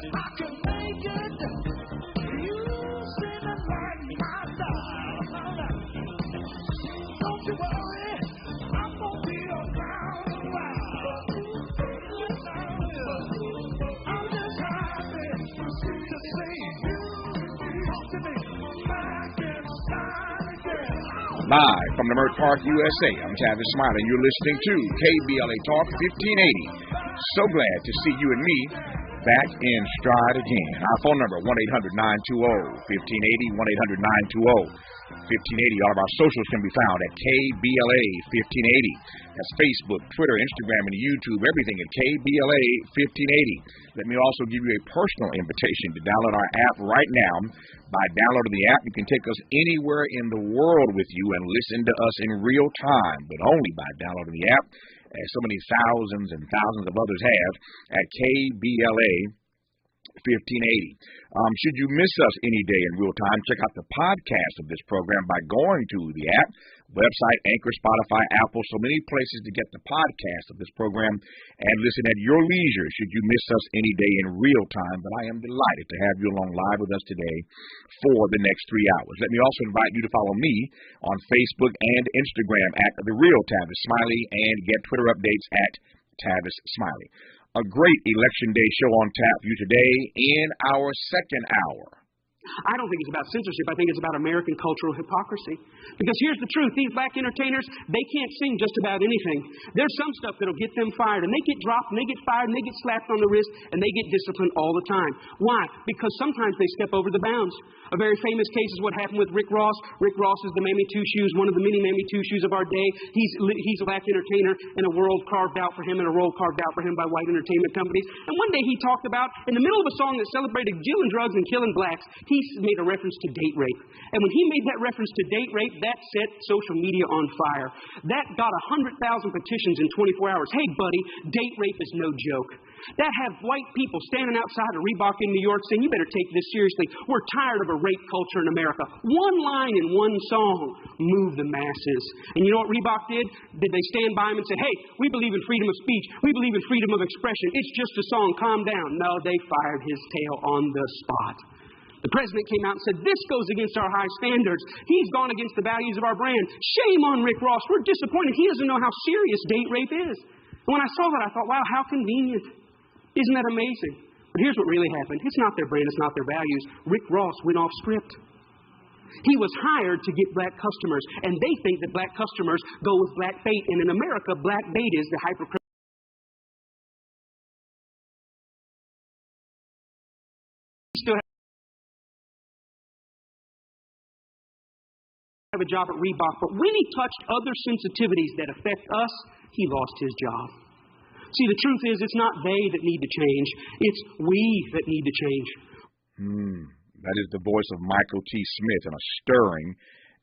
I can make it. You seem to like my style. Don't you worry, I'm gonna be around a while. I'm just happy to see you talk to me back in style again. Live from the Mert Park, USA, I'm Tavis Smiley. You're listening to KBLA Talk 1580. So glad to see you and me back in stride again. Our phone number, 1-800-920-1580, 1-800-920-1580. All of our socials can be found at KBLA 1580. That's Facebook, Twitter, Instagram, and YouTube. Everything at KBLA 1580. Let me also give you a personal invitation to download our app right now. By downloading the app, you can take us anywhere in the world with you and listen to us in real time, but only by downloading the app, as so many thousands and thousands of others have, at KBLA 1580. Should you miss us any day in real time, check out the podcast of this program by going to the app, website, Anchor, Spotify, Apple, so many places to get the podcast of this program and listen at your leisure should you miss us any day in real time. But I am delighted to have you along live with us today for the next 3 hours. Let me also invite you to follow me on Facebook and Instagram at The Real Tavis Smiley and get Twitter updates at Tavis Smiley. A great Election Day show on tap for you today in our second hour. I don't think it's about censorship. I think it's about American cultural hypocrisy. Because here's the truth. These black entertainers, they can't sing just about anything. There's some stuff that'll get them fired. And they get dropped, and they get fired, and they get slapped on the wrist, and they get disciplined all the time. Why? Because sometimes they step over the bounds. A very famous case is what happened with Rick Ross. Rick Ross is the Mammy Two Shoes, one of the many Mammy Two Shoes of our day. He's a black entertainer in a world carved out for him, and a role carved out for him by white entertainment companies. And one day he talked about, in the middle of a song that celebrated dealing drugs and killing blacks, he made a reference to date rape. And when he made that reference to date rape, that set social media on fire. That got 100,000 petitions in 24 hours. Hey, buddy, date rape is no joke. That had white people standing outside of Reebok in New York saying, you better take this seriously. We're tired of a rape culture in America. One line in one song moved the masses. And you know what Reebok did? Did they stand by him and say, hey, we believe in freedom of speech. We believe in freedom of expression. It's just a song. Calm down. No, they fired his tail on the spot. The president came out and said, this goes against our high standards. He's gone against the values of our brand. Shame on Rick Ross. We're disappointed. He doesn't know how serious date rape is. And when I saw that, I thought, wow, how convenient. Isn't that amazing? But here's what really happened. It's not their brand. It's not their values. Rick Ross went off script. He was hired to get black customers. And they think that black customers go with black bait. And in America, black bait is the hypercriminal. Have a job at Reebok, but when he touched other sensitivities that affect us, he lost his job. See, the truth is, it's not they that need to change. It's we that need to change. That is the voice of Michael T. Smith in a stirring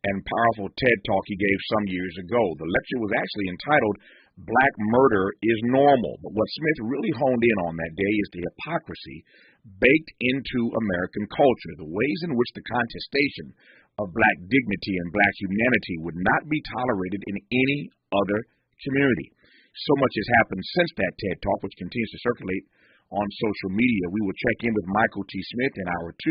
and powerful TED Talk he gave some years ago. The lecture was actually entitled, Black Murder is Normal. But what Smith really honed in on that day is the hypocrisy baked into American culture, the ways in which the contestation of black dignity and black humanity would not be tolerated in any other community. So much has happened since that TED Talk, which continues to circulate on social media. We will check in with Michael T. Smith in hour 2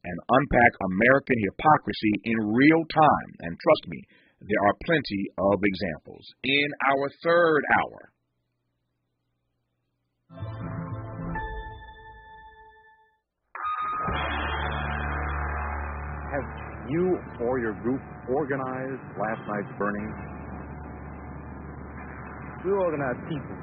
and unpack American hypocrisy in real time. And trust me, there are plenty of examples. In our third hour, have you or your group organized last night's burning? We organize people.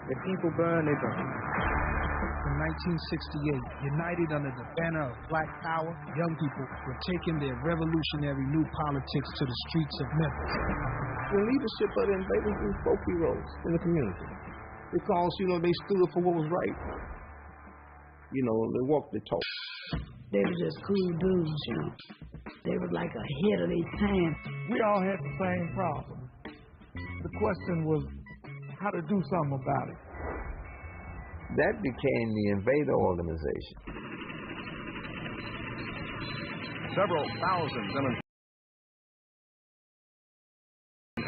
If people burn, they burn. In 1968, united under the banner of Black Power, young people were taking their revolutionary new politics to the streets of Memphis. The leadership of the invaders was folk heroes in the community. Because, they stood for what was right. They walked the talk. They were just cool dudes, They were like ahead of their time. We all had the same problem. The question was how to do something about it. That became the Invader Organization. Several thousand demonstrations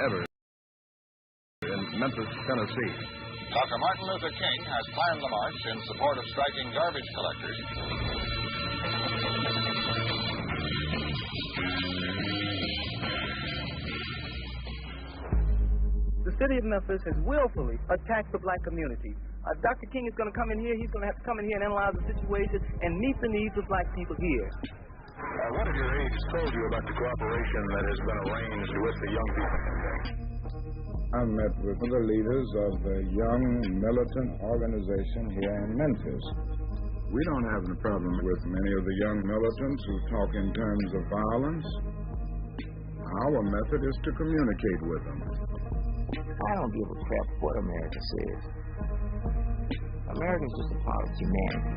ever in Memphis, Tennessee. Dr. Martin Luther King has planned the march in support of striking garbage collectors. The city of Memphis has willfully attacked the black community. Dr. King is going to come in here. He's going to have to come in here and analyze the situation and meet the needs of black people here. What have your aides told you about the cooperation that has been arranged with the young people? I met with the leaders of the young militant organization here in Memphis. We don't have any problem with many of the young militants who talk in terms of violence. Our method is to communicate with them. I don't give a crap what America says. America is just a part of humanity.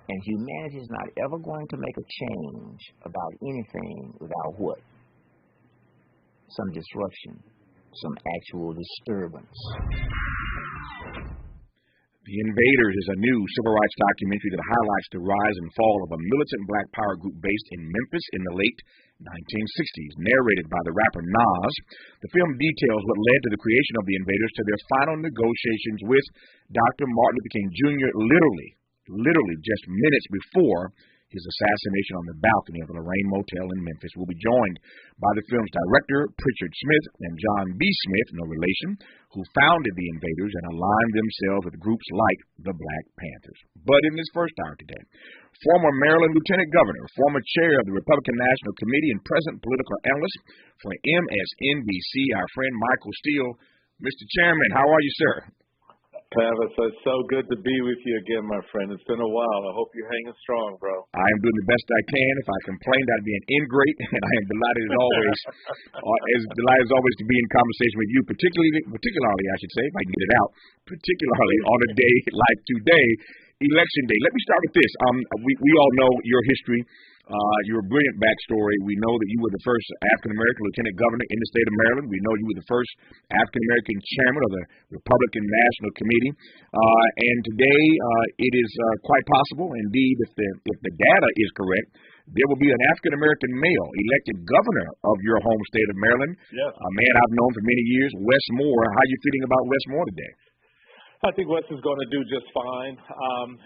And humanity is not ever going to make a change about anything without what? Some disruption, some actual disturbance. The Invaders is a new civil rights documentary that highlights the rise and fall of a militant black power group based in Memphis in the late 1960s, narrated by the rapper Nas. The film details what led to the creation of the Invaders to their final negotiations with Dr. Martin Luther King Jr. literally just minutes before his assassination on the balcony of a Lorraine Motel in Memphis. We'll be joined by the film's director, Pritchard Smith, and John B. Smith, no relation, who founded the Invaders and aligned themselves with groups like the Black Panthers. But in this first hour today, former Maryland Lieutenant Governor, former chair of the Republican National Committee, and present political analyst for MSNBC, our friend Michael Steele. Mr. Chairman, how are you, sir? Tavis, it's so good to be with you again, my friend. It's been a while. I hope you're hanging strong, bro. I am doing the best I can. If I complained, I'd be an ingrate, and I am delighted as always, to be in conversation with you, particularly, I should say, if I can get it out, particularly on a day like today, Election Day. Let me start with this. We all know your history. Your brilliant backstory. We know that you were the first African-American lieutenant governor in the state of Maryland. We know you were the first African-American chairman of the Republican National Committee. And today, it is quite possible, indeed, if the data is correct, there will be an African-American male elected governor of your home state of Maryland. Yes. A man I've known for many years, Wes Moore. How are you feeling about Wes Moore today? I think Wes is going to do just fine. I'm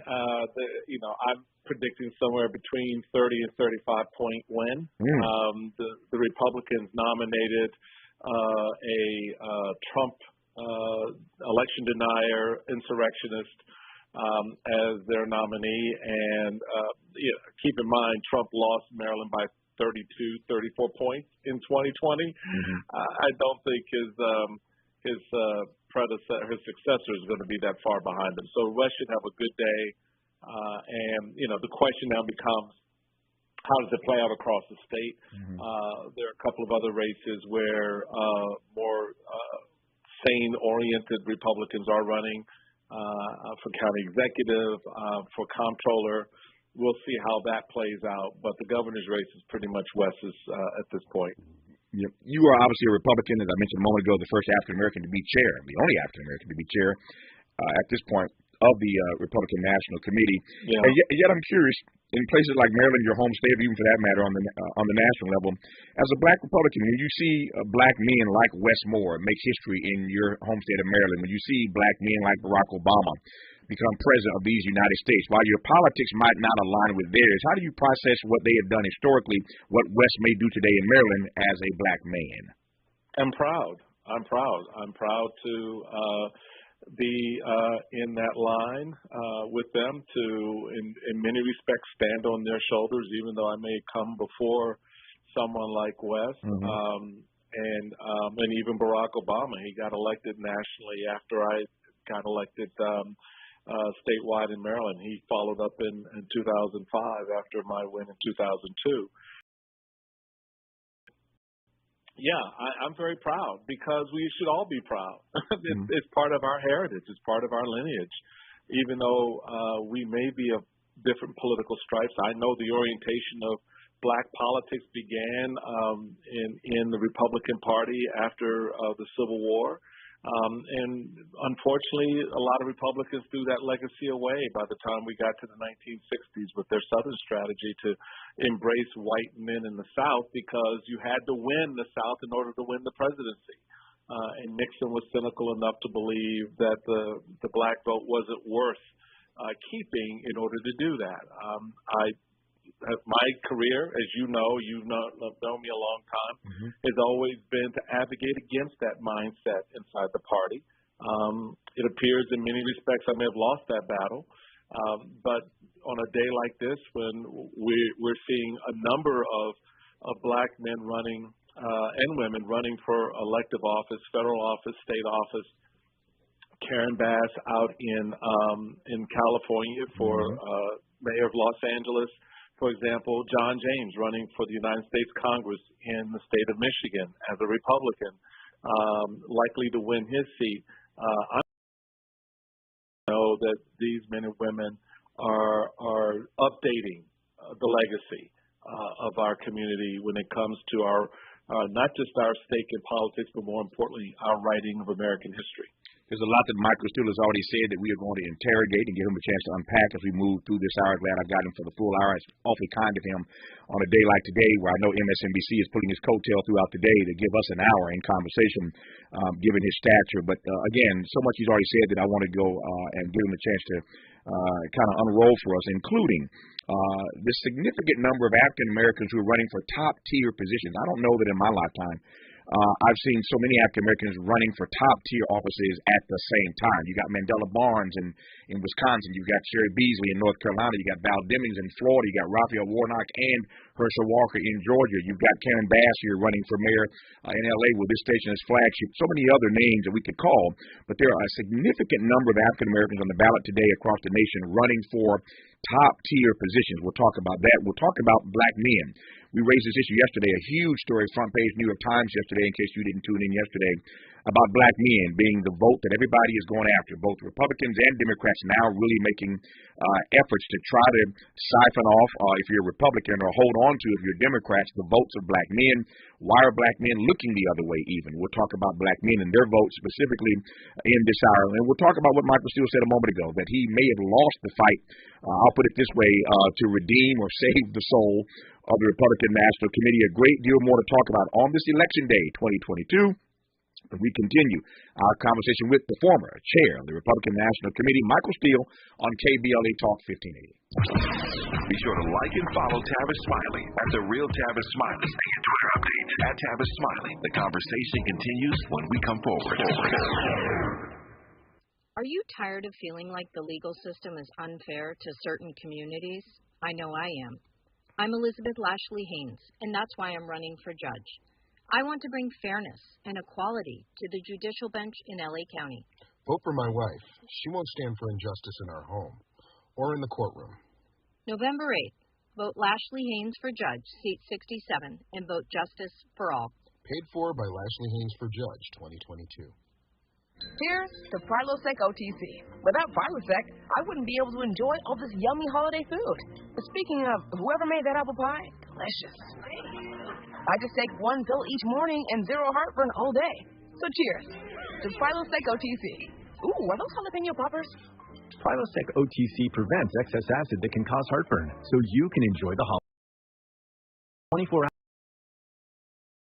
predicting somewhere between 30 and 35 point win. The Republicans nominated a Trump election denier, insurrectionist as their nominee. And keep in mind, Trump lost Maryland by 32, 34 points in 2020. I don't think his successor is going to be that far behind him. So Wes should have a good day. The question now becomes, how does it play out across the state? There are a couple of other races where more sane-oriented Republicans are running for county executive, for comptroller. We'll see how that plays out. But the governor's race is pretty much Wes's at this point. You are obviously a Republican, as I mentioned a moment ago, the first African-American to be chair, the only African-American to be chair at this point of the Republican National Committee. Yeah. And yet I'm curious, in places like Maryland, your home state, even for that matter on the national level, as a black Republican, when you see black men like Wes Moore make history in your home state of Maryland, when you see black men like Barack Obama become president of these United States, while your politics might not align with theirs, how do you process what they have done historically, what Wes may do today in Maryland as a black man? I'm proud. I'm proud to be in that line with them, to, in many respects, stand on their shoulders, even though I may come before someone like Wes. And even Barack Obama. He got elected nationally after I got elected statewide in Maryland. He followed up in 2005 after my win in 2002. Yeah, I'm very proud, because we should all be proud. It's part of our heritage. It's part of our lineage. Even though we may be of different political stripes, I know the orientation of black politics began in the Republican Party after the Civil War. And unfortunately, a lot of Republicans threw that legacy away by the time we got to the 1960s with their Southern strategy to embrace white men in the South, because you had to win the South in order to win the presidency. and Nixon was cynical enough to believe that the black vote wasn't worth keeping in order to do that. My career, as you know, you've known me a long time, has always been to advocate against that mindset inside the party. It appears in many respects I may have lost that battle, but on a day like this, when we're seeing a number of black men running and women running for elective office, federal office, state office, Karen Bass out in California for mayor of Los Angeles, for example, John James running for the United States Congress in the state of Michigan as a Republican, likely to win his seat. I know that these men and women are updating the legacy of our community when it comes to our not just our stake in politics, but more importantly, our writing of American history. There's a lot that Michael Steele has already said that we are going to interrogate and give him a chance to unpack as we move through this hour. Glad I got him for the full hour. It's awfully kind of him on a day like today, where I know MSNBC is putting his coattail throughout the day to give us an hour in conversation, given his stature. But again, so much he's already said that I want to go and give him a chance to kind of unroll for us, including the significant number of African Americans who are running for top-tier positions. I don't know that in my lifetime I've seen so many African Americans running for top-tier offices at the same time. You got Mandela Barnes in Wisconsin. You've got Sherry Beasley in North Carolina. You got Val Demings in Florida. You got Raphael Warnock and Herschel Walker in Georgia. You've got Karen Bass here running for mayor in L.A. with this station as flagship. So many other names that we could call, but there are a significant number of African Americans on the ballot today across the nation running for top-tier positions. We'll talk about that. We'll talk about black men. We raised this issue yesterday, a huge story, front page New York Times yesterday, in case you didn't tune in yesterday, about black men being the vote that everybody is going after. Both Republicans and Democrats now really making efforts to try to siphon off, if you're a Republican, or hold on to, if you're Democrats, the votes of black men. Why are black men looking the other way even? We'll talk about black men and their votes specifically in this hour. And we'll talk about what Michael Steele said a moment ago, that he may have lost the fight, I'll put it this way, to redeem or save the soul of the Republican National Committee. A great deal more to talk about on this election day, 2022. We continue our conversation with the former chair of the Republican National Committee, Michael Steele, on KBLA Talk 1580. Be sure to like and follow Tavis Smiley at The Real Tavis Smiley and Twitter updates at Tavis Smiley. The conversation continues when we come forward. Are you tired of feeling like the legal system is unfair to certain communities? I know I am. I'm Elizabeth Lashley Haynes, and that's why I'm running for judge. I want to bring fairness and equality to the judicial bench in LA County. Vote for my wife. She won't stand for injustice in our home or in the courtroom. November 8th, vote Lashley Haynes for judge, seat 67, and vote justice for all. Paid for by Lashley Haynes for judge 2022. Cheers to Prilosec OTC. Without Prilosec, I wouldn't be able to enjoy all this yummy holiday food. But speaking of, whoever made that apple pie, delicious. I just take one pill each morning and zero heartburn all day. So cheers to Prilosec OTC. Ooh, are those jalapeno poppers? Prilosec OTC prevents excess acid that can cause heartburn, so you can enjoy the holiday. 24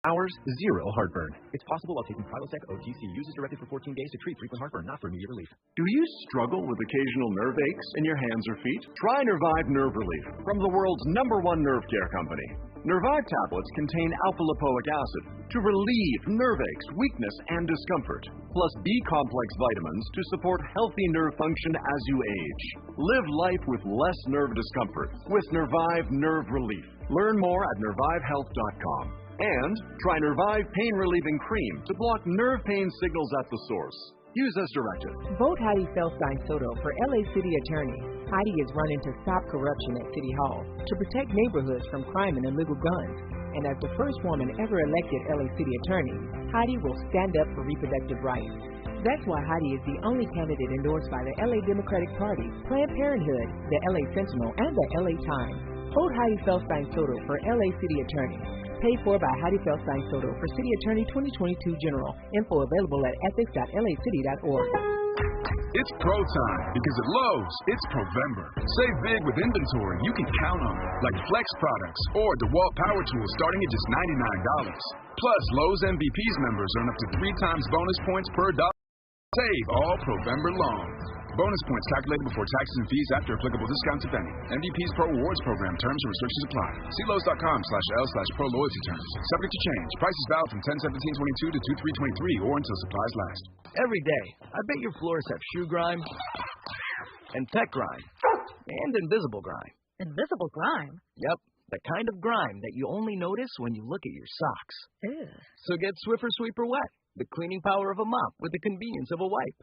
hours, zero heartburn. It's possible while taking Prilosec OTC. Use as directed for 14 days to treat frequent heartburn, not for immediate relief. Do you struggle with occasional nerve aches in your hands or feet? Try Nervive Nerve Relief from the world's #1 nerve care company. Nervive tablets contain alpha-lipoic acid to relieve nerve aches, weakness, and discomfort, plus B-complex vitamins to support healthy nerve function as you age. Live life with less nerve discomfort with Nervive Nerve Relief. Learn more at nervivehealth.com. And try Nervive Pain Relieving Cream to block nerve pain signals at the source. Use as directed. Vote Heidi Feldstein Soto for LA City Attorney. Heidi is running to stop corruption at City Hall, to protect neighborhoods from crime and illegal guns. And as the first woman ever elected LA City Attorney, Heidi will stand up for reproductive rights. That's why Heidi is the only candidate endorsed by the LA Democratic Party, Planned Parenthood, the LA Sentinel, and the LA Times. Vote Heidi Feldstein Soto for LA City Attorney. Paid for by Heidi Feldstein Soto for City Attorney 2022 General. Info available at ethics.lacity.org. It's pro time because at Lowe's, it's Provember. Save big with inventory you can count on, like Flex products or DeWalt power tools starting at just $99. Plus, Lowe's MVPs members earn up to 3 times bonus points per dollar. Save all Provember long. Bonus points calculated before taxes and fees after applicable discounts, if any. MVP's Pro Rewards Program. Terms and restrictions apply. See Lowe's.com/L/Pro Loyalty Terms. Subject to change. Prices valid from 10/17/22 to 2/3/23 or until supplies last. Every day, I bet your floors have shoe grime and pet grime and invisible grime. Invisible grime? Yep, the kind of grime that you only notice when you look at your socks. Ew. So get Swiffer Sweeper Wet, the cleaning power of a mop with the convenience of a wipe.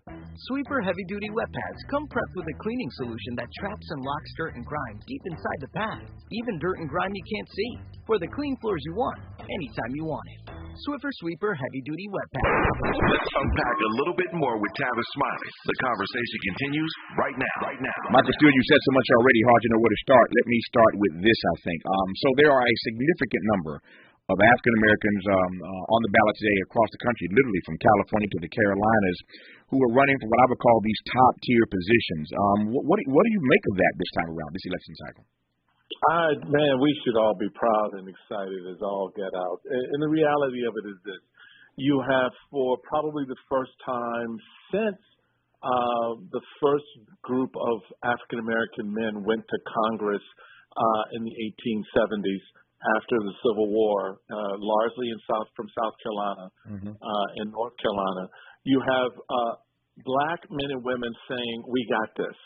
Sweeper heavy-duty wet pads come prepped with a cleaning solution that traps and locks dirt and grime deep inside the pad, even dirt and grime you can't see, for the clean floors you want, anytime you want it. Swiffer Sweeper heavy-duty wet pads. Let's unpack a little bit more with Tavis Smiley. The conversation continues right now. Michael Stewart, you said so much already, hard to know where to start. Let me start with this, I think. So there are a significant number of African Americans on the ballot today across the country, literally from California to the Carolinas, who are running for what I would call these top-tier positions. What do you make of that this time around, this election cycle? Man, we should all be proud and excited as all get out. And the reality of it is this. You have, for probably the first time since the first group of African-American men went to Congress in the 1870s, after the Civil War, largely from South Carolina and North Carolina, you have black men and women saying, we got this.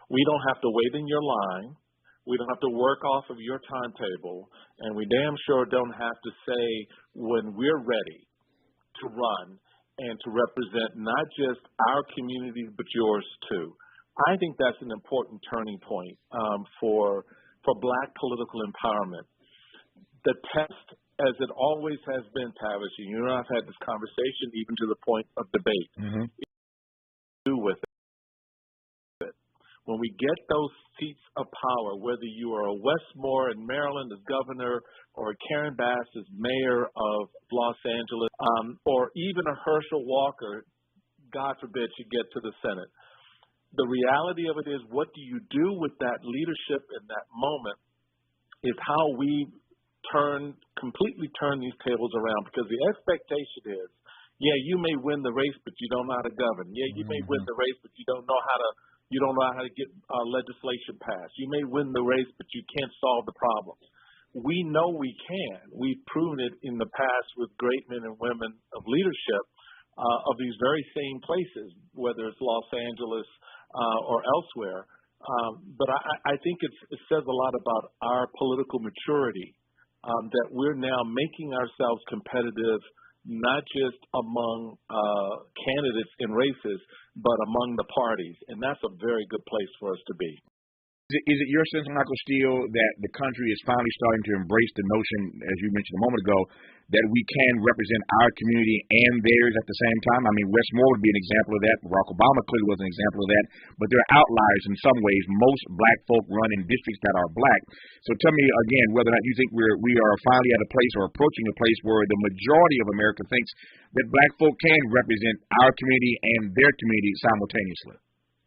We don't have to wait in your line. We don't have to work off of your timetable. And we damn sure don't have to say when we're ready to run and to represent not just our community, but yours too. I think that's an important turning point for black political empowerment. The test, as it always has been, Tavis, and you and I have had this conversation even to the point of debate, do with it. When we get those seats of power, whether you are a Westmore in Maryland as governor or a Karen Bass as mayor of Los Angeles, or even a Herschel Walker, God forbid, you get to the Senate. The reality of it is, what do you do with that leadership in that moment is how we completely turn these tables around, because the expectation is, yeah, you may win the race, but you don't know how to govern. Yeah, you may win the race, but you don't know how to get legislation passed. You may win the race, but you can't solve the problems. We know we can. We've proven it in the past with great men and women of leadership of these very same places, whether it's Los Angeles or elsewhere. But I think it says a lot about our political maturity. That we're now making ourselves competitive, not just among candidates in races, but among the parties. And that's a very good place for us to be. Is it your sense, Michael Steele, that the country is finally starting to embrace the notion, as you mentioned a moment ago, that we can represent our community and theirs at the same time? I mean, Westmore would be an example of that. Barack Obama clearly was an example of that. But there are outliers in some ways. Most black folk run in districts that are black. So tell me again whether or not you think we are finally at a place or approaching a place where the majority of America thinks that black folk can represent our community and their community simultaneously.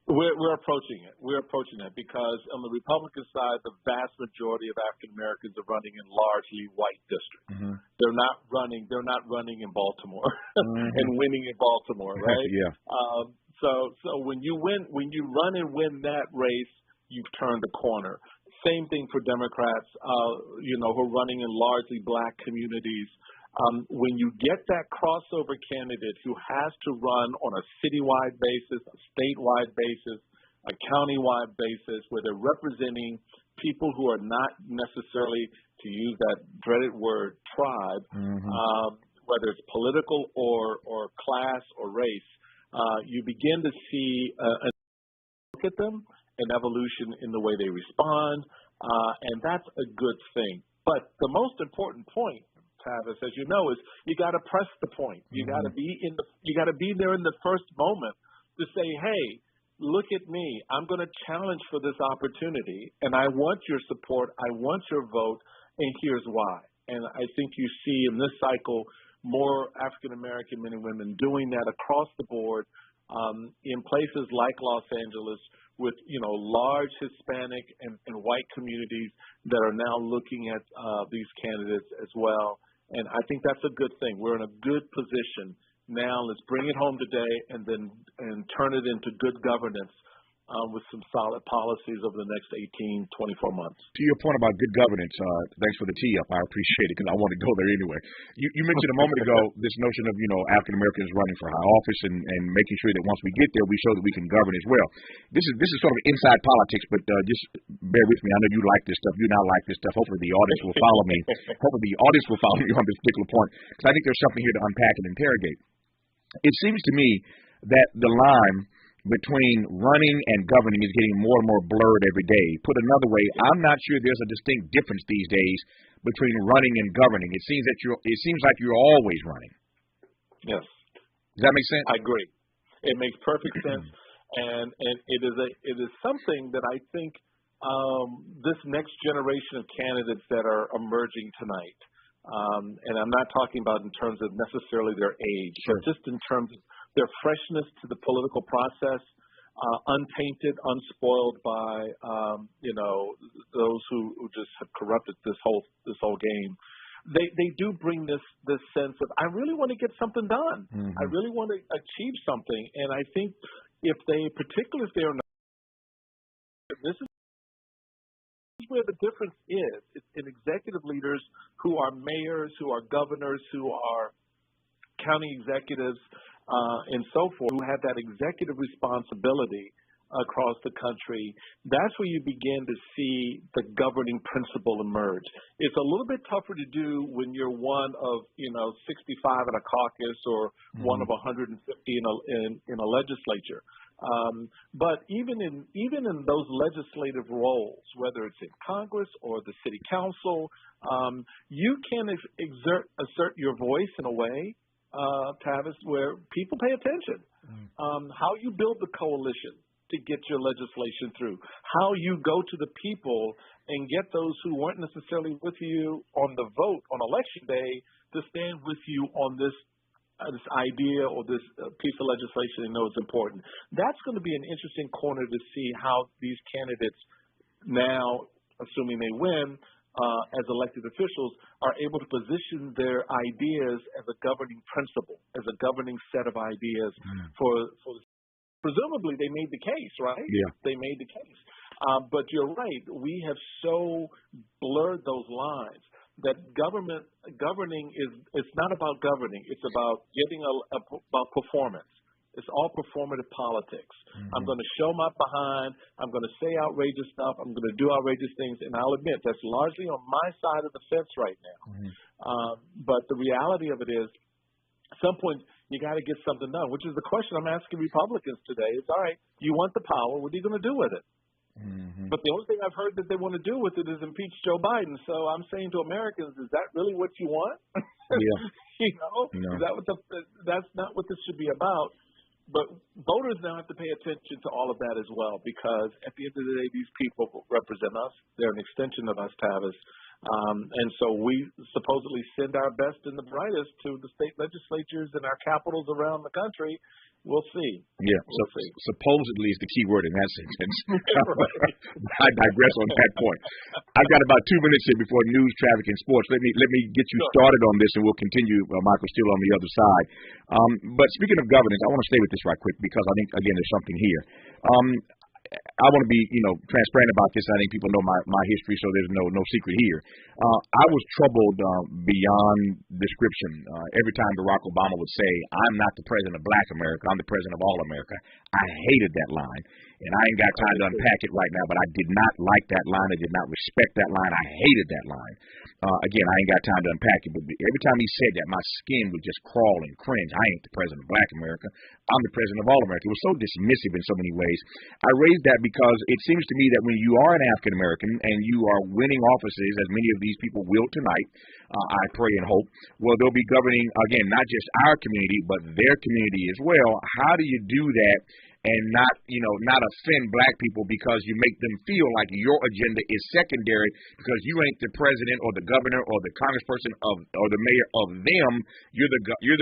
We're approaching it. We're approaching it because on the Republican side, the vast majority of African Americans are running in largely white districts. They're not running in Baltimore and winning in Baltimore, right? Yeah. So when you run and win that race, you've turned a corner. Same thing for Democrats, who are running in largely black communities. When you get that crossover candidate who has to run on a citywide basis, a statewide basis, a countywide basis, where they're representing people who are not necessarily, to use that dreaded word, tribe, whether it's political or class or race, you begin to see look at them, an evolution in the way they respond, and that's a good thing. But the most important point, Tavis, as you know, is you got to press the point. You got to be there in the first moment to say, hey, look at me. I'm going to challenge for this opportunity, and I want your support. I want your vote, and here's why. And I think you see in this cycle more African American men and women doing that across the board, in places like Los Angeles with, large Hispanic and white communities that are now looking at these candidates as well. And I think that's a good thing. We're in a good position. Now let's bring it home today and turn it into good governance with some solid policies over the next 18, 24 months. To your point about good governance, thanks for the tee up. I appreciate it because I want to go there anyway. You mentioned a moment ago this notion of, African Americans running for high office and making sure that once we get there, we show that we can govern as well. This is sort of inside politics, but just bear with me. I know you like this stuff. You not like this stuff. Hopefully the audience will follow me. Hopefully the audience will follow me on this particular point because I think there's something here to unpack and interrogate. It seems to me that the line between running and governing is getting more and more blurred every day. Put another way, I'm not sure there's a distinct difference these days between running and governing. It seems like you're always running. Yes. Does that make sense? I agree. It makes perfect sense, and it is something that I think this next generation of candidates that are emerging tonight, and I'm not talking about in terms of necessarily their age, but just in terms of their freshness to the political process, untainted, unspoiled by those who just have corrupted this whole game. They do bring this sense of, I really want to get something done. I really want to achieve something, and I think particularly if they are not, this is where the difference is. It's in executive leaders who are mayors, who are governors, who are county executives, and so forth, who have that executive responsibility across the country. That's where you begin to see the governing principle emerge. It's a little bit tougher to do when you're one of 65 in a caucus or one of 150 in a legislature. But even in those legislative roles, whether it's in Congress or the city council, you can assert your voice in a way, Tavis, where people pay attention. How you build the coalition to get your legislation through, how you go to the people and get those who weren't necessarily with you on the vote on election day to stand with you on this idea or this piece of legislation and know it's important. That's going to be an interesting corner to see how these candidates now, assuming they win, as elected officials, are able to position their ideas as a governing principle, as a governing set of ideas for presumably they made the case, right? Yeah. They made the case. But you're right. We have so blurred those lines that governing it's not about governing. It's about getting about performance. It's all performative politics. I'm going to show my behind. I'm going to say outrageous stuff. I'm going to do outrageous things. And I'll admit, that's largely on my side of the fence right now. But the reality of it is, at some point, you got to get something done, which is the question I'm asking Republicans today. Is, all right, you want the power. What are you going to do with it? But the only thing I've heard that they want to do with it is impeach Joe Biden. So I'm saying to Americans, is that really what you want? Yeah. Is that that's not what this should be about. But voters now have to pay attention to all of that as well, because at the end of the day, these people represent us. They're an extension of us, Tavis. And so we supposedly send our best and the brightest to the state legislatures and our capitals around the country. We'll see. Yeah, we'll see. Supposedly is the key word in that sentence. I digress on that point. I've got about 2 minutes here before news, traffic, and sports. Let me get you started on this, and we'll continue, Michael, still on the other side. But speaking of governance, I want to stay with this right quick because I think, again, there's something here. I want to be, transparent about this. I think people know my history, so there's no secret here. I was troubled beyond description every time Barack Obama would say, "I'm not the president of Black America. I'm the president of all America." I hated that line, and I ain't got time to unpack it right now. But I did not like that line. I did not respect that line. I hated that line. Again, I ain't got time to unpack it. But every time he said that, my skin would just crawl and cringe. I ain't the president of Black America. I'm the president of all America. It was so dismissive in so many ways. I raised that because it seems to me that when you are an African American and you are winning offices, as many of these people will tonight, I pray and hope, well, they'll be governing, again, not just our community, but their community as well. How do you do that and not offend black people because you make them feel like your agenda is secondary because you ain't the president or the governor or the congressperson or the mayor of them. You're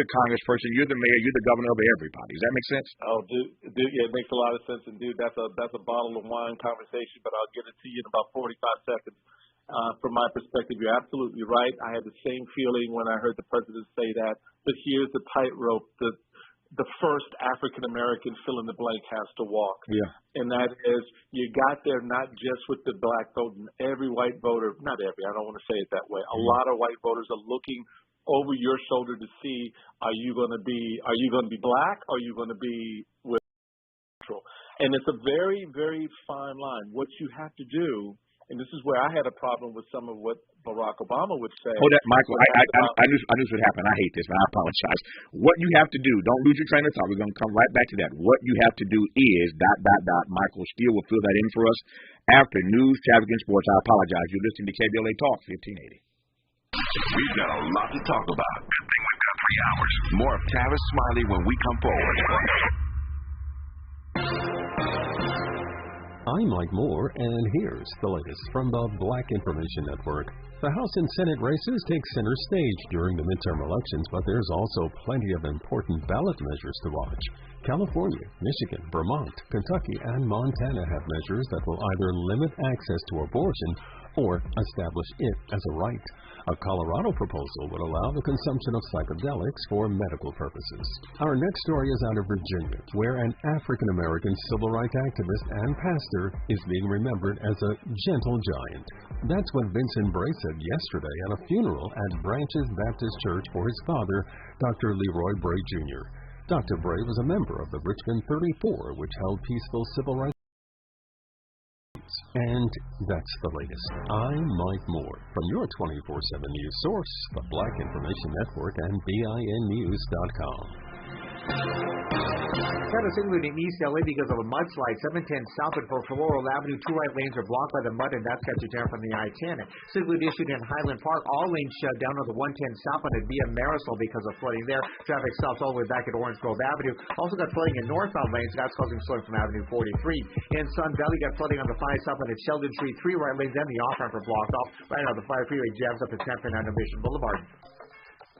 the congressperson, you're the mayor, you're the governor of everybody. Does that make sense? Oh, dude, yeah, it makes a lot of sense. And dude, that's a bottle of wine conversation, but I'll get it to you in about 45 seconds. From my perspective, you're absolutely right. I had the same feeling when I heard the president say that. But here's the tightrope that the first African-American fill-in-the-blank has to walk. Yeah. And that is, you got there not just with the black vote, and every white voter, not every, I don't want to say it that way. A lot of white voters are looking over your shoulder to see, are you going to be black, or are you going to be with neutral? And it's a very, very fine line. What you have to do, and this is where I had a problem with some of what Barack Obama would say. Hold that, Michael. I knew what happened. I hate this, and I apologize. What you have to do, don't lose your train of thought. We're going to come right back to that. What you have to do is ... Michael Steele will fill that in for us after news, traffic, and sports. I apologize. You're listening to KBLA Talk 1580. We've got a lot to talk about. Good thing we've got 3 hours. More of Tavis Smiley when we come forward. I'm Mike Moore, and here's the latest from the Black Information Network. The House and Senate races take center stage during the midterm elections, but there's also plenty of important ballot measures to watch. California, Michigan, Vermont, Kentucky, and Montana have measures that will either limit access to abortion or establish it as a right. A Colorado proposal would allow the consumption of psychedelics for medical purposes. Our next story is out of Virginia, where an African-American civil rights activist and pastor is being remembered as a gentle giant. That's what Vincent Bray said yesterday at a funeral at Branches Baptist Church for his father, Dr. Leroy Bray Jr. Dr. Bray was a member of the Richmond 34, which held peaceful civil rights. And that's the latest. I'm Mike Moore from your 24/7 news source, the Black Information Network and BINnews.com. Tavis Smiley in East LA because of a mudslide. 710 south at Floral Avenue. 2 right lanes are blocked by the mud, and that's got you down from the I-10. Signal issued in Highland Park. All lanes shut down on the 110 southbound at via Marisol because of flooding there. Traffic stops all the way back at Orange Grove Avenue. Also got flooding in northbound lanes. That's causing slowing from Avenue 43. In Sun Valley, got flooding on the 5 southbound at Sheldon Street. 3 right lanes and the off-ramp are blocked off. Right now, the 5 freeway jams up at San Fernando Mission Boulevard.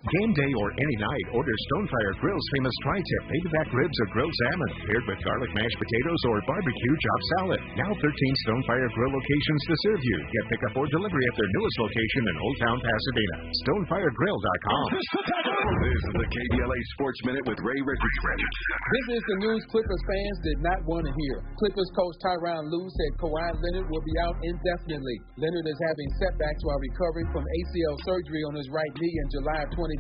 Game day or any night, order Stonefire Grill's famous tri-tip baby-back ribs or grilled salmon, paired with garlic mashed potatoes or barbecue chopped salad. Now 13 Stonefire Grill locations to serve you. Get pickup or delivery at their newest location in Old Town Pasadena. StonefireGrill.com. This is the KBLA Sports Minute with Ray Richardson. This is the news Clippers fans did not want to hear. Clippers coach Tyronn Lue said Kawhi Leonard will be out indefinitely. Leonard is having setbacks while recovering from ACL surgery on his right knee in July 2021.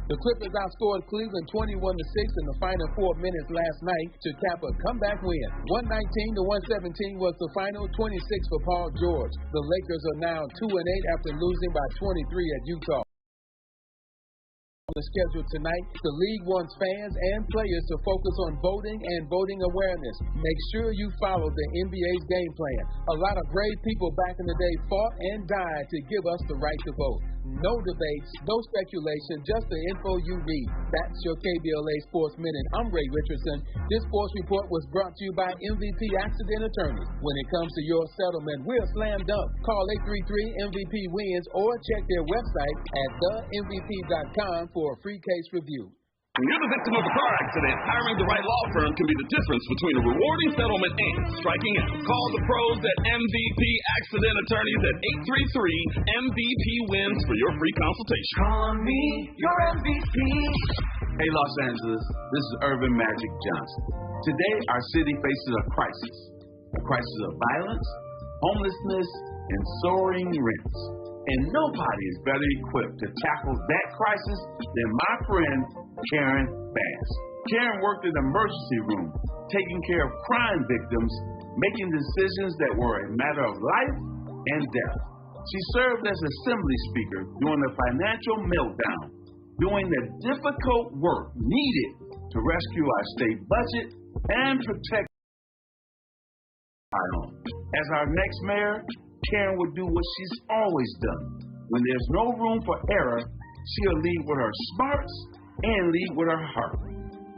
The Clippers outscored Cleveland 21-6 in the final 4 minutes last night to cap a comeback win. 119-117 was the final, 26 for Paul George. The Lakers are now 2-8 after losing by 23 at Utah. On the schedule tonight, the league wants fans and players to focus on voting and voting awareness. Make sure you follow the NBA's game plan. A lot of brave people back in the day fought and died to give us the right to vote. No debates, no speculation, just the info you need. That's your KBLA Sports Minute. I'm Ray Richardson. This sports report was brought to you by MVP Accident Attorneys. When it comes to your settlement, we're slam dunk. Call 833-MVP-WINS or check their website at themvp.com for a free case review. When you're the victim of a car accident, hiring the right law firm can be the difference between a rewarding settlement and striking out. Call the pros at MVP Accident Attorneys at 833-MVP-WINS for your free consultation. Call me your MVP. Hey, Los Angeles, this is Urban Magic Johnson. Today, our city faces a crisis of violence, homelessness, and soaring rents. And nobody is better equipped to tackle that crisis than my friend Karen Bass. Karen worked in the emergency room, taking care of crime victims, making decisions that were a matter of life and death. She served as Assembly Speaker during the financial meltdown, doing the difficult work needed to rescue our state budget and protect our own. As our next mayor, Karen would do what she's always done. When there's no room for error, she'll lead with her smarts and lead with her heart.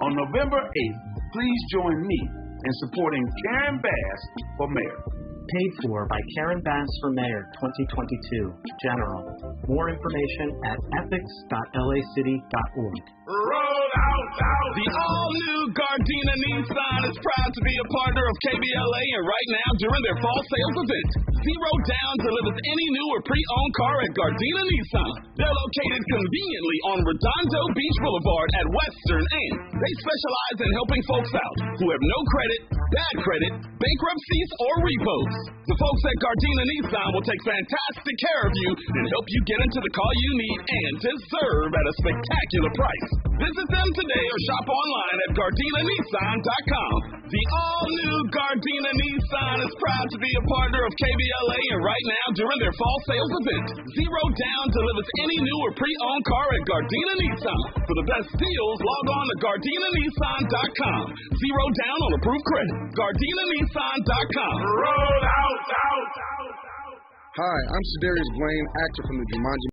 On November 8th, please join me and supporting Karen Bass for mayor. Paid for by Karen Bass for Mayor 2022. General. More information at ethics.lacity.org. Roll out. The all-new Gardena Nissan is proud to be a partner of KBLA, and right now during their fall sales event, zero down delivers any new or pre-owned car at Gardena Nissan. They're located conveniently on Redondo Beach Boulevard at Western, and they specialize in helping folks out who have no credit, bad credit, bankruptcies, or repos. The folks at Gardena Nissan will take fantastic care of you and help you get into the car you need and deserve at a spectacular price. Visit them today or shop online at GardinaNissan.com. The all-new Gardena Nissan is proud to be a partner of KBLA, and right now during their fall sales event, zero down delivers any new or pre-owned car at Gardena Nissan. For the best deals, log on to GardinaNissan.com. Zero down on approved credit. GardinaNissan.com. Roll out. Hi, I'm Sedarius Blaine, actor from the Jumanji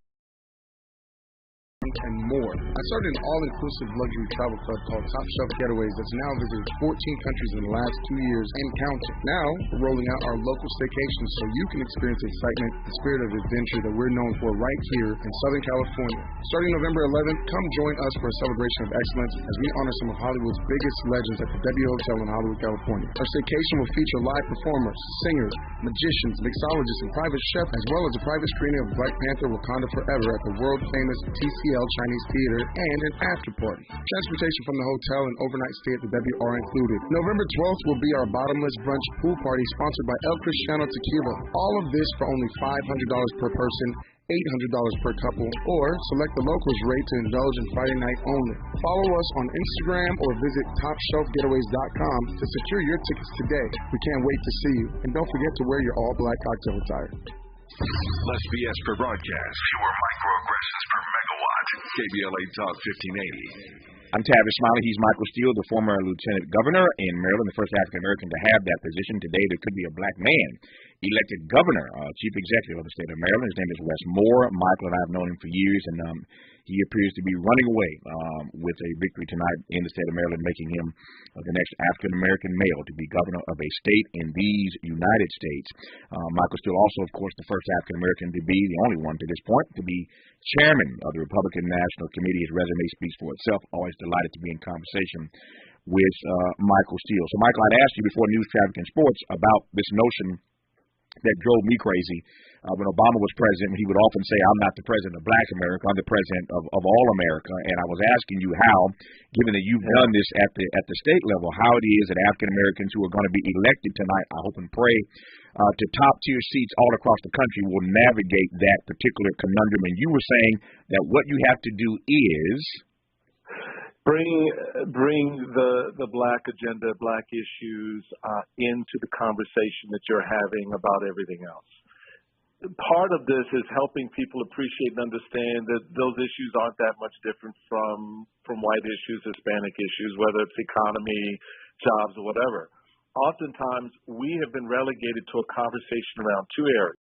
and more. I started an all-inclusive luxury travel club called Top Shelf Getaways that's now visited 14 countries in the last 2 years and counting. Now, we're rolling out our local staycations so you can experience the excitement and spirit of adventure that we're known for right here in Southern California. Starting November 11th, come join us for a celebration of excellence as we honor some of Hollywood's biggest legends at the W Hotel in Hollywood, California. Our staycation will feature live performers, singers, magicians, mixologists, and private chefs, as well as a private screening of Black Panther Wakanda Forever at the world-famous TCL Chinese Theater and an after party. Transportation from the hotel and overnight stay at the W are included. November 12th will be our bottomless brunch pool party sponsored by El Cristiano Tequila. All of this for only $500 per person, $800 per couple, or select the locals rate to indulge in Friday night only. Follow us on Instagram or visit TopShelfGetaways.com to secure your tickets today. We can't wait to see you. And don't forget to wear your all-black cocktail attire. Less BS per broadcast, fewer microaggressions per megawatt. KBLA Talk 1580. I'm Tavis Smiley. He's Michael Steele, the former lieutenant governor in Maryland, the first African American to have that position. Today, there could be a black man elected governor, chief executive of the state of Maryland. His name is Wes Moore. Michael and I have known him for years, and he appears to be running away with a victory tonight in the state of Maryland, making him the next African American male to be governor of a state in these United States. Michael Steele also, of course, the first African American to be, the only one to this point, to be chairman of the Republican National Committee. His resume speaks for itself. Always delighted to be in conversation with Michael Steele. So, Michael, I'd asked you before news, traffic, and sports about this notion that drove me crazy. When Obama was president, he would often say, I'm not the president of black America, I'm the president of all America. And I was asking you how, given that you've done this at the state level, how it is that African Americans who are going to be elected tonight, I hope and pray, to top-tier seats all across the country will navigate that particular conundrum. And you were saying that what you have to do is bring the black agenda, black issues into the conversation that you're having about everything else. Part of this is helping people appreciate and understand that those issues aren't that much different from white issues, Hispanic issues, whether it's economy, jobs, or whatever. Oftentimes, we have been relegated to a conversation around two areas.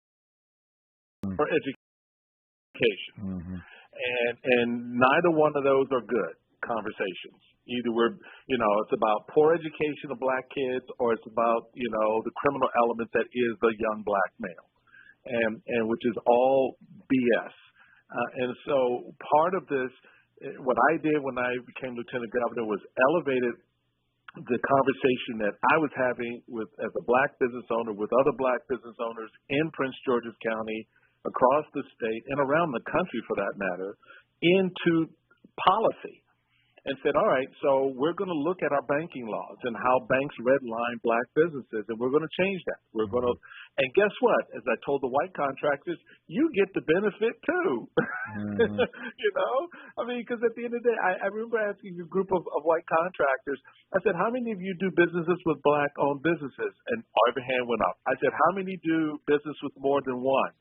For education. And neither one of those are good conversations. Either it's about poor education of black kids, or it's about, the criminal element that is the young black male, and which is all BS. And so part of this, what I did when I became lieutenant governor was elevated the conversation that I was having as a black business owner with other black business owners in Prince George's County, across the state, and around the country for that matter, into policy. And said, all right, so we're going to look at our banking laws and how banks redline black businesses, and we're going to change that. We're going to, and guess what? As I told the white contractors, you get the benefit too. Because at the end of the day, I remember asking a group of white contractors, I said, how many of you do businesses with black-owned businesses? And every hand went up. I said, how many do business with more than one?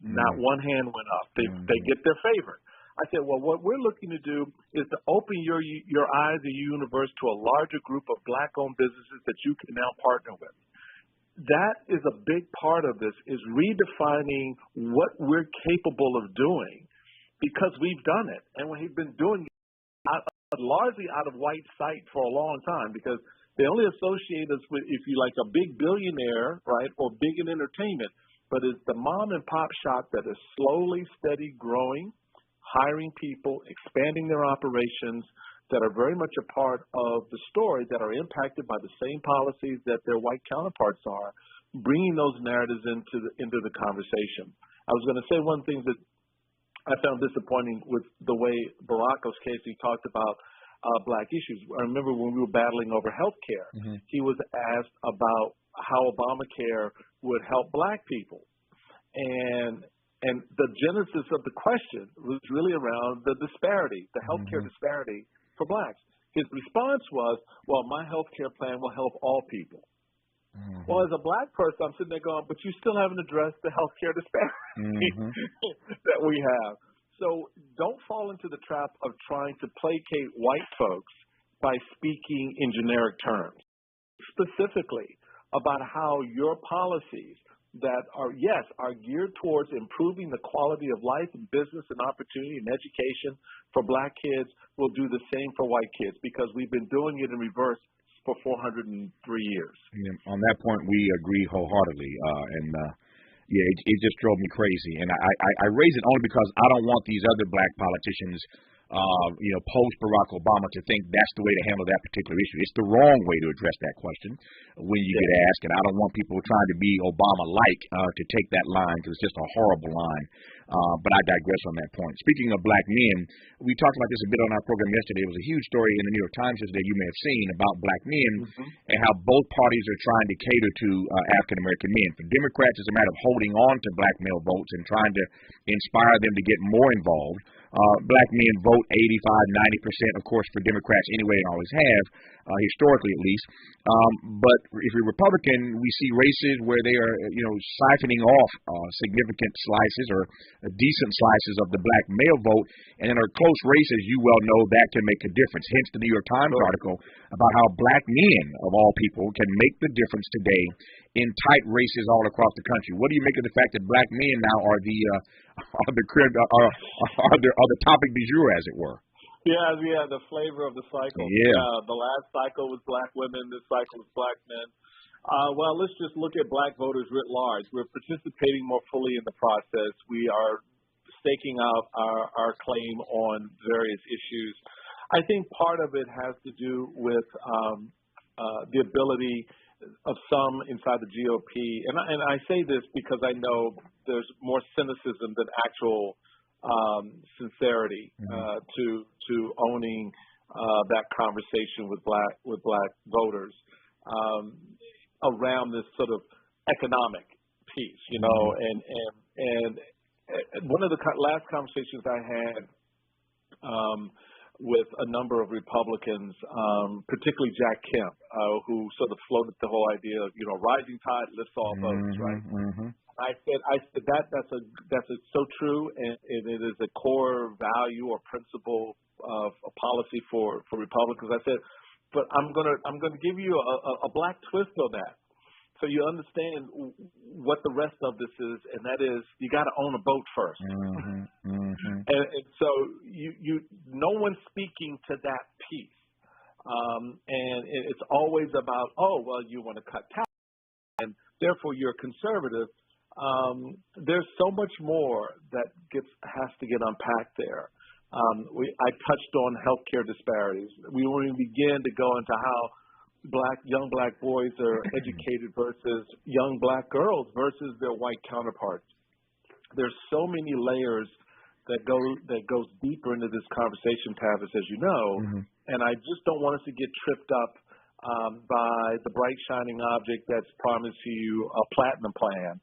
Not one hand went up. They get their favorite. I said, well, what we're looking to do is to open your eyes and your universe to a larger group of black-owned businesses that you can now partner with. That is a big part of this, is redefining what we're capable of doing, because we've done it. And we've been doing it largely out of white sight for a long time, because They only associate us with, if you like, a big billionaire, right, or big in entertainment. But it's the mom and pop shop that is slowly, steady growing, hiring people, expanding their operations, that are very much a part of the story, that are impacted by the same policies that their white counterparts are, bringing those narratives into the conversation. I was going to say one thing that I found disappointing with the way Barack's case, he talked about black issues. I remember when we were battling over health care, he was asked about how Obamacare would help black people. And the genesis of the question was really around the disparity, the health care disparity for blacks. His response was, well, my health care plan will help all people. Well, as a black person, I'm sitting there going, but you still haven't addressed the health care disparity that we have. So don't fall into the trap of trying to placate white folks by speaking in generic terms, specifically about how your policies that are geared towards improving the quality of life and business and opportunity and education for black kids will do the same for white kids, because we've been doing it in reverse for 403 years. On that point, we agree wholeheartedly. It just drove me crazy. And I raise it only because I don't want these other black politicians, post Barack Obama, to think that's the way to handle that particular issue. It's the wrong way to address that question when you get asked. And I don't want people trying to be Obama-like to take that line, because it's just a horrible line. But I digress on that point. Speaking of black men, we talked about this a bit on our program yesterday. It was a huge story in the New York Times yesterday you may have seen about black men and how both parties are trying to cater to African-American men. For Democrats, it's a matter of holding on to black male votes and trying to inspire them to get more involved. Black men vote 85-90%, of course, for Democrats anyway, and always have, historically at least. But if you're Republican, we see races where they are, siphoning off significant slices or decent slices of the black male vote. And in our close races, you well know that can make a difference. Hence the New York Times article about how black men, of all people, can make the difference today in tight races all across the country. What do you make of the fact that black men now are the topic du jour, as it were? Yeah, the flavor of the cycle. The last cycle was black women. This cycle was black men. Well, let's just look at black voters writ large. We're participating more fully in the process. We are staking out our claim on various issues. I think part of it has to do with the ability of some inside the GOP, and I say this because I know there's more cynicism than actual sincerity to owning that conversation with black voters around this sort of economic piece, and one of the last conversations I had with a number of Republicans, particularly Jack Kemp, who sort of floated the whole idea of, rising tide lifts all boats, right? I said that's so true, and it is a core value or principle of a policy for Republicans. I said, but I'm gonna give you a black twist on that, so you understand what the rest of this is, and that is you got to own a boat first. And so no one's speaking to that piece, and it's always about, you want to cut taxes, and therefore you're conservative. There's so much more that has to get unpacked there. I touched on healthcare disparities. We won't even begin to go into how young black boys are educated versus young black girls versus their white counterparts. There's so many layers that goes deeper into this conversation, Tavis, as you know, and I just don't want us to get tripped up by the bright shining object that's promised you a platinum plan,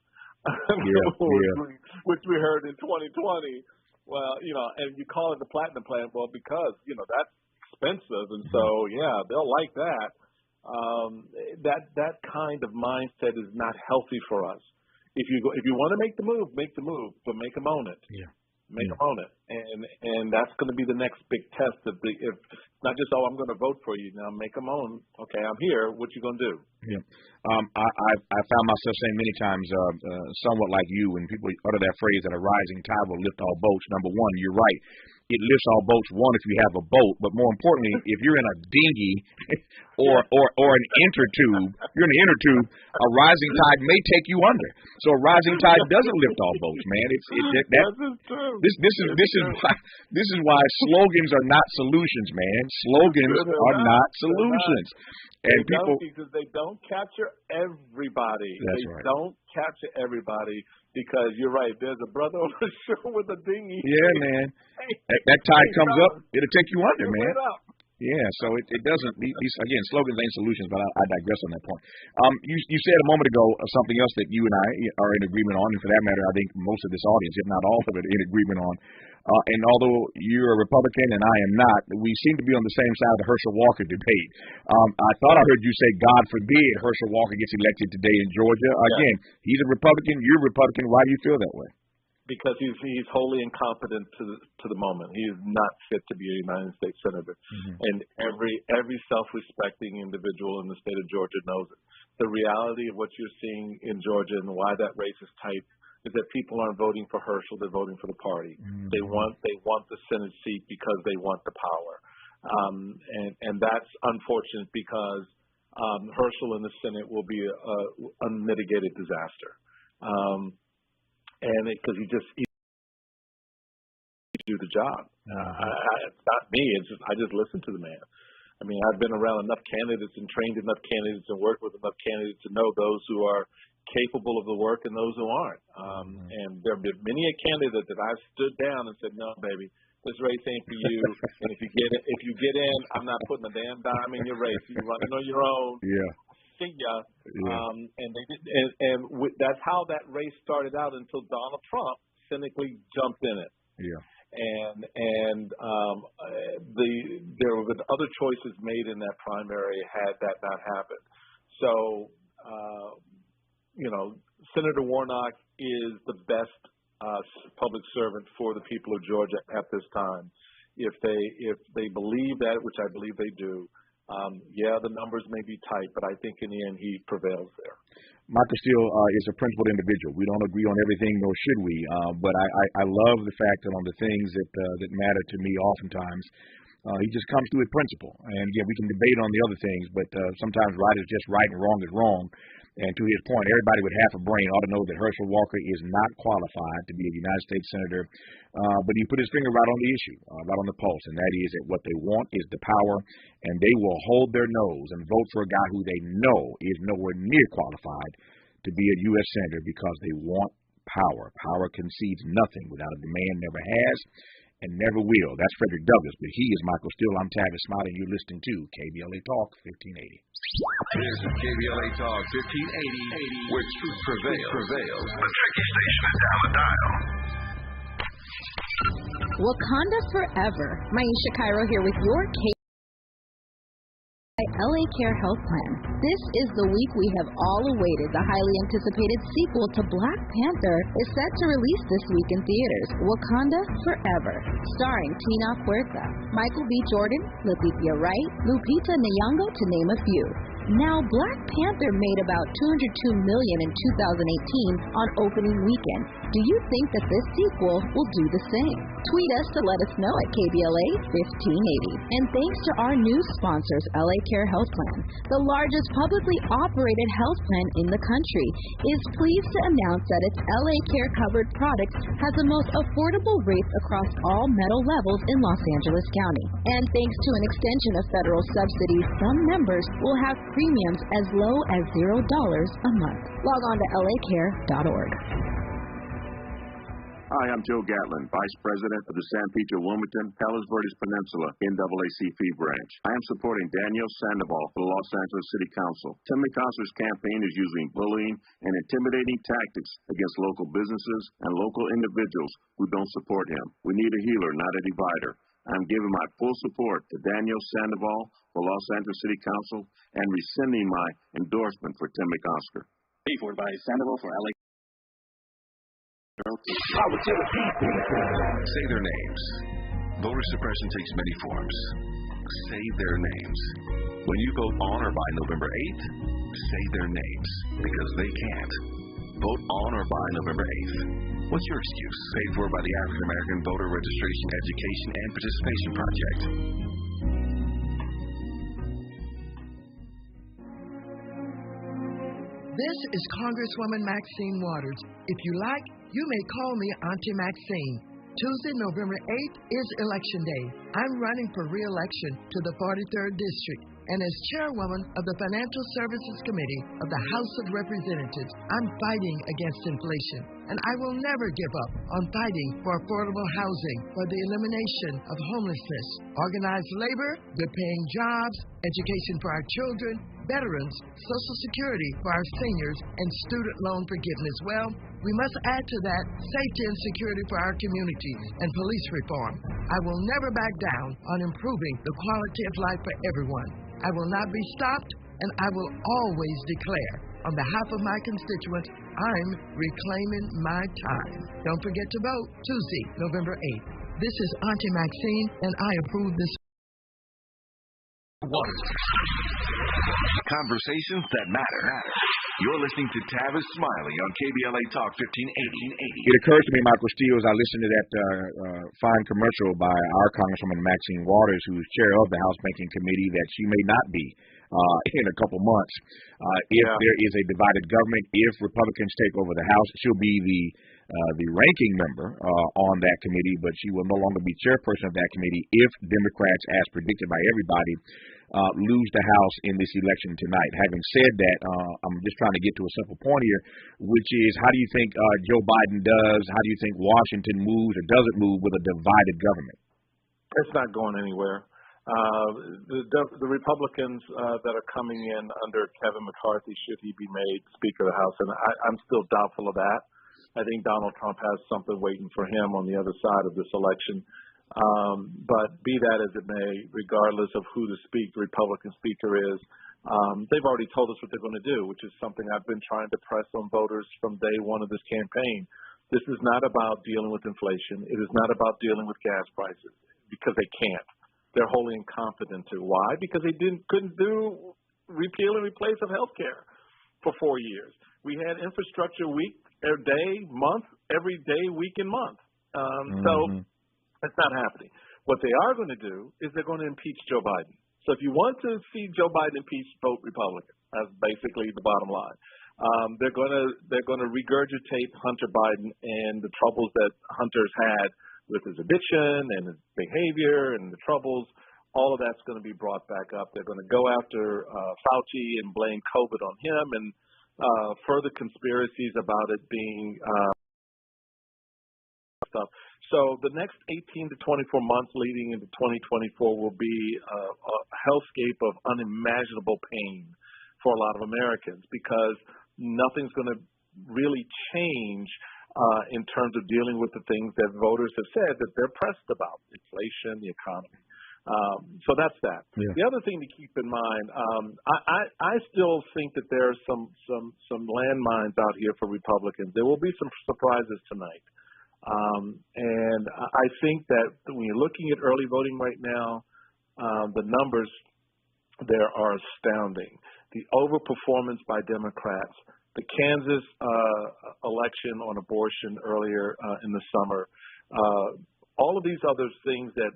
which we heard in 2020. Well, and you call it the platinum plan, well, because that's expensive, and so they'll like that. That kind of mindset is not healthy for us. If you want to make the move, but make them own it. Make them own it, and that's going to be the next big test. If not just I'm going to vote for you now, make them own. Okay, I'm here. What you going to do? I found myself saying many times, somewhat like you, when people utter that phrase that a rising tide will lift all boats. Number one, you're right. it lifts all boats. One, if you have a boat, but more importantly, if you're in a dinghy or an inner tube, you're in an inner tube, a rising tide may take you under. So a rising tide doesn't lift all boats, man. This is why slogans are not solutions, man. Slogans are not solutions. And people, because they don't capture everybody. That's they right. don't capture everybody because you're right. There's a brother over the shore with a dinghy. Yeah, man. That tide comes up, it'll take you under, man. Yeah, so it doesn't. Again, slogans ain't solutions, but I digress on that point. You said a moment ago something else that you and I are in agreement on, and for that matter, I think most of this audience, if not all of it, are in agreement on. And although you're a Republican and I am not, we seem to be on the same side of the Herschel Walker debate. I thought I heard you say, God forbid Herschel Walker gets elected today in Georgia. Again, he's a Republican, you're a Republican. Why do you feel that way? Because he's wholly incompetent to the moment. He is not fit to be a United States Senator. And every self-respecting individual in the state of Georgia knows it. The reality of what you're seeing in Georgia and why that race is tight is that people aren't voting for Herschel, they're voting for the party. They want the Senate seat because they want the power. And that's unfortunate because Herschel in the Senate will be an unmitigated disaster. And because he do the job. It's not me. I just listen to the man. I mean, I've been around enough candidates and trained enough candidates and worked with enough candidates to know those who are capable of the work and those who aren't. And there have been many a candidate that I've stood down and said, "No, baby, this race ain't for you. And if you get in, I'm not putting a damn dime in your race. You running on your own." Yeah. See ya. That's how that race started out until Donald Trump cynically jumped in it. Yeah. There were other choices made in that primary had that not happened. So, Senator Warnock is the best public servant for the people of Georgia at this time. If they believe that, which I believe they do, the numbers may be tight, but I think in the end he prevails there. Michael Steele is a principled individual. We don't agree on everything, nor should we. But I love the fact that on the things that matter to me, oftentimes he just comes through with principle. And yeah, we can debate on the other things, but sometimes right is just right and wrong is wrong. And to his point, everybody with half a brain ought to know that Herschel Walker is not qualified to be a United States Senator. But he put his finger right on the issue, right on the pulse, and that is that what they want is the power, and they will hold their nose and vote for a guy who they know is nowhere near qualified to be a U.S. Senator because they want power. Power concedes nothing without a demand, never has and never will. That's Frederick Douglass, but he is Michael Steele. I'm Tavis Smiley, and you're listening to KBLA Talk 1580. This is KBLA Talk 1580, where truth prevails. The tricky station is down the dial. Wakanda Forever. Maisha Cairo here with your LA Care Health Plan. This is the week we have all awaited. The highly anticipated sequel to Black Panther is set to release this week in theaters. Wakanda Forever, starring Tina Huerta, Michael B. Jordan, Letitia Wright, Lupita Nyong'o, to name a few. Now, Black Panther made about $202 million in 2018 on opening weekend. Do you think that this sequel will do the same? Tweet us to let us know at KBLA 1580. And thanks to our new sponsors, LA Care Health Plan, the largest publicly operated health plan in the country, is pleased to announce that its LA Care covered product has the most affordable rates across all metal levels in Los Angeles County. And thanks to an extension of federal subsidies, some members will have premiums as low as $0 a month. Log on to lacare.org. Hi, I'm Joe Gatlin, Vice President of the San Pedro Wilmington Palos Verdes Peninsula NAACP branch. I am supporting Daniel Sandoval for the Los Angeles City Council. Tim McCoster's campaign is using bullying and intimidating tactics against local businesses and local individuals who don't support him. We need a healer, not a divider. I'm giving my full support to Daniel Sandoval for Los Angeles City Council and rescinding my endorsement for Tim McCosker. Paid for by Sandoval for LA. Say their names. Voter suppression takes many forms. Say their names. When you vote on or by November 8th, say their names, because they can't. Vote on or by November 8th. What's your excuse? Paid for by the African American Voter Registration, Education, and Participation Project. This is Congresswoman Maxine Waters. If you like, you may call me Auntie Maxine. Tuesday, November 8th is Election Day. I'm running for re-election to the 43rd District, and as chairwoman of the Financial Services Committee of the House of Representatives, I'm fighting against inflation, and I will never give up on fighting for affordable housing, for the elimination of homelessness, organized labor, good-paying jobs, education for our children, veterans, Social Security for our seniors, and student loan forgiveness. Well, we must add to that safety and security for our communities and police reform. I will never back down on improving the quality of life for everyone. I will not be stopped, and I will always declare, on behalf of my constituents, I'm reclaiming my time. Don't forget to vote Tuesday, November 8th. This is Auntie Maxine, and I approve this. Conversations that matter. You're listening to Tavis Smiley on KBLA Talk 1580. It occurs to me, Michael Steele, as I listened to that fine commercial by our Congresswoman Maxine Waters, who is chair of the House Banking Committee, that she may not be in a couple months. If there is a divided government, if Republicans take over the House, she'll be the ranking member on that committee, but she will no longer be chairperson of that committee if Democrats, as predicted by everybody, lose the House in this election tonight. Having said that, I'm just trying to get to a simple point here, which is, how do you think Joe Biden does? How do you think Washington moves or doesn't move with a divided government? It's not going anywhere. The Republicans that are coming in under Kevin McCarthy, should he be made Speaker of the House, and I'm still doubtful of that. I think Donald Trump has something waiting for him on the other side of this election. But be that as it may, regardless of who the Republican Speaker is, they've already told us what they're going to do, which is something I've been trying to press on voters from day one of this campaign. This is not about dealing with inflation. It is not about dealing with gas prices, because they can't. They're wholly incompetent to. Why? Because they couldn't do repeal and replace of health care for 4 years. We had infrastructure week, every day, week, and month. So it's not happening. What they are going to do is they're going to impeach Joe Biden. So if you want to see Joe Biden impeached, vote Republican. That's basically the bottom line. They're going to regurgitate Hunter Biden and the troubles that Hunter's had with his addiction and his behavior and the troubles. All of that's going to be brought back up. They're going to go after Fauci and blame COVID on him, and further conspiracies about it being stuff. So the next 18 to 24 months leading into 2024 will be a hellscape of unimaginable pain for a lot of Americans, because nothing's going to really change in terms of dealing with the things that voters have said that they're pressed about: inflation, the economy. So that's that. Yeah. The other thing to keep in mind, I still think that there are some landmines out here for Republicans. There will be some surprises tonight. And I think that when you're looking at early voting right now, the numbers there are astounding. The overperformance by Democrats, the Kansas election on abortion earlier in the summer, all of these other things that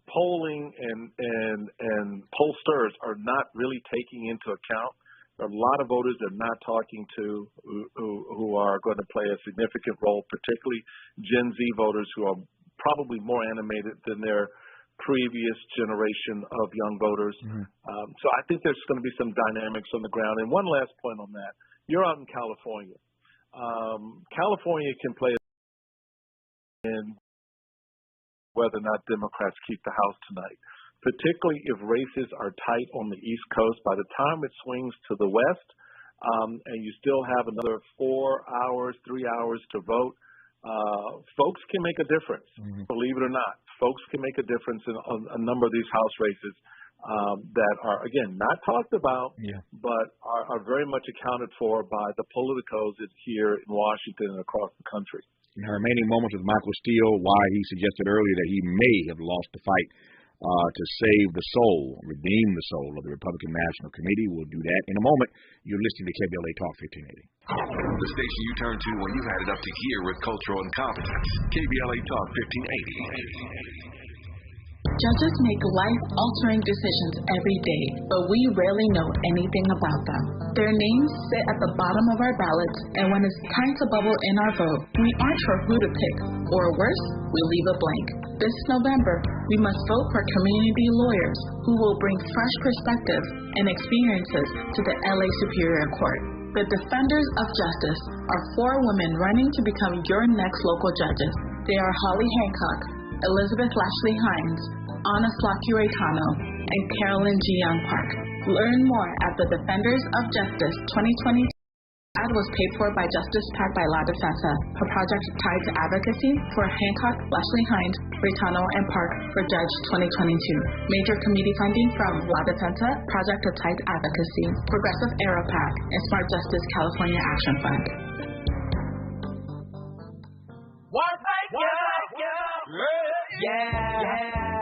polling and pollsters are not really taking into account. There are a lot of voters they're not talking to who are going to play a significant role, particularly Gen Z voters who are probably more animated than their previous generation of young voters. So I think there's going to be some dynamics on the ground. And one last point on that. You're out in California. California can play in whether or not Democrats keep the House tonight, particularly if races are tight on the East Coast. By the time it swings to the West, and you still have another 3 hours to vote, folks can make a difference, believe it or not. Folks can make a difference in a number of these House races that are, again, not talked about, but are very much accounted for by the politicos here in Washington and across the country. In our remaining moments with Michael Steele, why he suggested earlier that he may have lost the fight to save the soul, redeem the soul of the Republican National Committee. We'll do that in a moment. You're listening to KBLA Talk 1580. The station you turn to when you've had it up to here with cultural incompetence. KBLA Talk 1580. Judges make life-altering decisions every day, but we rarely know anything about them. Their names sit at the bottom of our ballots, and when it's time to bubble in our vote, we aren't sure who to pick, or worse, we leave a blank. This November, we must vote for community lawyers who will bring fresh perspectives and experiences to the LA Superior Court. The Defenders of Justice are 4 women running to become your next local judges. They are Holly Hancock, Elizabeth Lashley Hines, Ana Slacuretano, and Carolyn G. Young Park. Learn more at the Defenders of Justice 2020. Ad was paid for by Justice PAC by La Defensa, a project tied to advocacy for Hancock, Lashley Hines, Retano, and Park for Judge 2022. Major committee funding from La Defensa, Project to Tied Advocacy, Progressive Era PAC, and Smart Justice California Action Fund.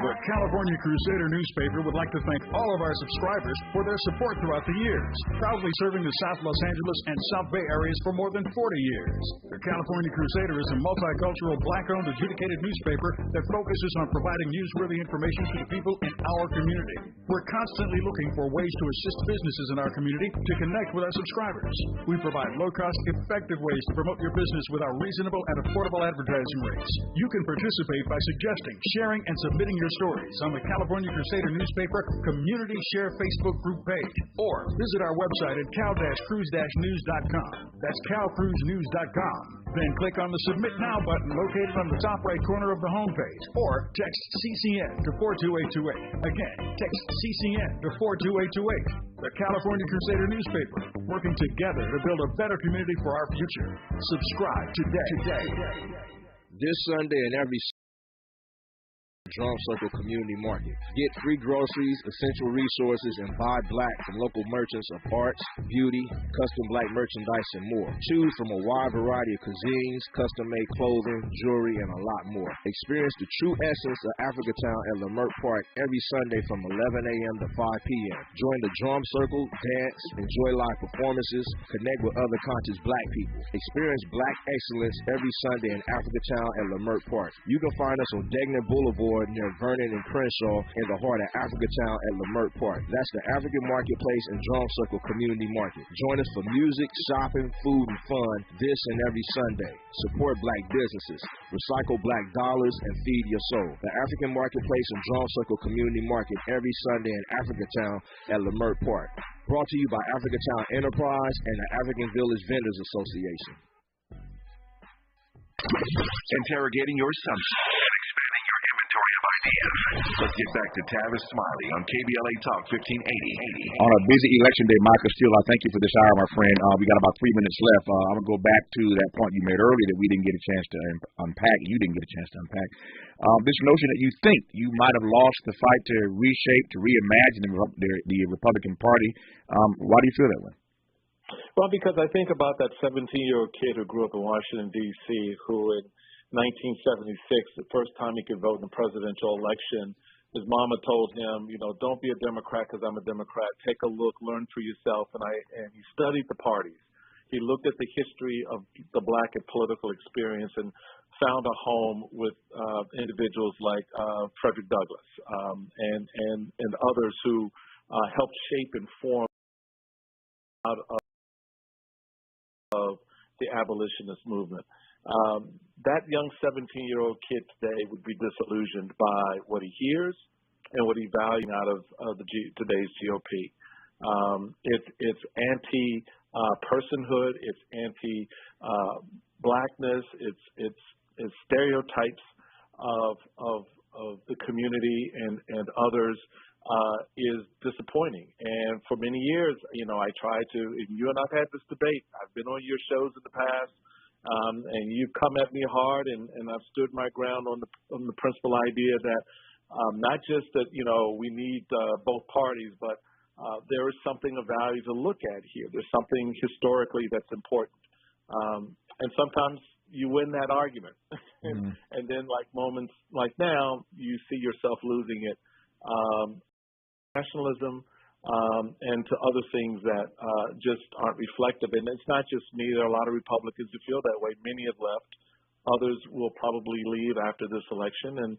The California Crusader newspaper would like to thank all of our subscribers for their support throughout the years, proudly serving the South Los Angeles and South Bay areas for more than 40 years. The California Crusader is a multicultural, black-owned, adjudicated newspaper that focuses on providing newsworthy information to the people in our community. We're constantly looking for ways to assist businesses in our community to connect with our subscribers. We provide low-cost, effective ways to promote your business with our reasonable and affordable advertising rates. You can participate by suggesting, sharing, and submitting your stories on the California Crusader newspaper Community Share Facebook group page, or visit our website at cal-cruise-news.com. That's calcruisenews.com. Then click on the Submit Now button located on the top right corner of the homepage, or text CCN to 42828. Again, text CCN to 42828. The California Crusader newspaper, working together to build a better community for our future. Subscribe today. This Sunday and every Drum Circle Community Market. Get free groceries, essential resources, and buy black from local merchants of arts, beauty, custom black merchandise, and more. Choose from a wide variety of cuisines, custom-made clothing, jewelry, and a lot more. Experience the true essence of Africatown at Leimert Park every Sunday from 11 a.m. to 5 p.m. Join the Drum Circle, dance, enjoy live performances, connect with other conscious black people. Experience black excellence every Sunday in Africatown at Leimert Park. You can find us on Degnan Boulevard near Vernon and Crenshaw in the heart of Africatown at Leimert Park. That's the African Marketplace and Drum Circle Community Market. Join us for music, shopping, food, and fun this and every Sunday. Support black businesses, recycle black dollars, and feed your soul. The African Marketplace and Drum Circle Community Market every Sunday in Africatown at Leimert Park. Brought to you by Africatown Enterprise and the African Village Vendors Association. Interrogating your assumptions. Let's get back to Tavis Smiley on KBLA Talk 1580. On a busy election day, Michael Steele, I thank you for this hour, my friend. We got about 3 minutes left. I'm going to go back to that point you made earlier that we didn't get a chance to unpack, and you didn't get a chance to unpack. This notion that you think you might have lost the fight to reshape, to reimagine the Republican Party. Why do you feel that way? Well, because I think about that 17-year-old kid who grew up in Washington, D.C., who in 1976, the first time he could vote in the presidential election, his mama told him, don't be a Democrat because I'm a Democrat. Take a look, learn for yourself. And he studied the parties. He looked at the history of the black and political experience and found a home with individuals like Frederick Douglass and others who helped shape and form out of the abolitionist movement. That young 17-year-old kid today would be disillusioned by what he hears and what he values out of today's GOP. It's anti-personhood. It's anti-blackness. It's stereotypes of the community and others is disappointing. And for many years, I tried to. You and I've had this debate. I've been on your shows in the past. And you've come at me hard, and I've stood my ground on the principal idea that not just that we need both parties, but there is something of value to look at here. There's something historically that's important, and sometimes you win that argument, and then like moments like now, you see yourself losing it nationalism, and to other things that just aren't reflective. And it's not just me. There are a lot of Republicans who feel that way. Many have left. Others will probably leave after this election. And,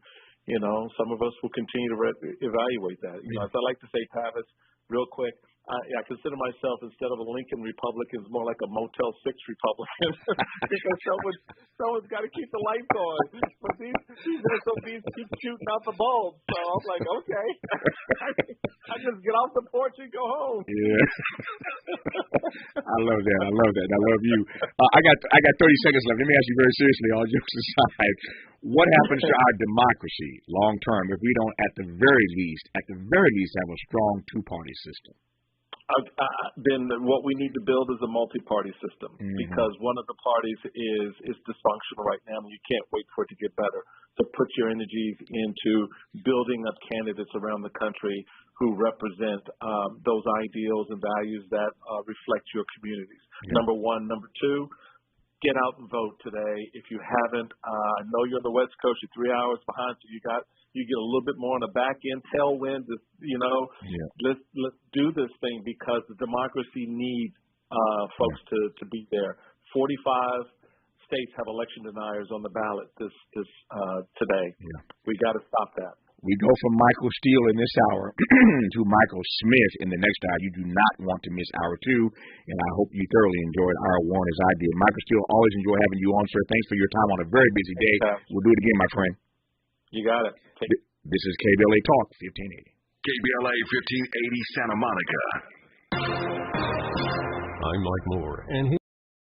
some of us will continue to evaluate that. As I like to say, Tavis, real quick, I consider myself, instead of a Lincoln Republican, more like a Motel 6 Republican because someone's got to keep the lights on. But these SOBs keep shooting out the bulbs. So I'm like, okay, I just get off the porch and go home. Yeah, I love that. I love you. I got 30 seconds left. Let me ask you very seriously, all jokes aside. What happens to our democracy long term if we don't, at the very least, have a strong two-party system? Then what we need to build is a multi-party system, because one of the parties is dysfunctional right now, and you can't wait for it to get better. So put your energies into building up candidates around the country who represent those ideals and values that reflect your communities. Number one. Number two, get out and vote today. If you haven't, I know you're on the West Coast, you're 3 hours behind, so you get a little bit more on the back end, tailwind. Let's do this thing, because the democracy needs folks to be there. 45 states have election deniers on the ballot this today. We got to stop that. We go from Michael Steele in this hour to Michael Smith in the next hour. You do not want to miss hour two, and I hope you thoroughly enjoyed hour one as I did. Michael Steele, always enjoy having you on, sir. Thanks for your time on a very busy day. We'll do it again, my friend. You got it. This is KBLA Talk 1580. KBLA 1580 Santa Monica. I'm Mike Moore, and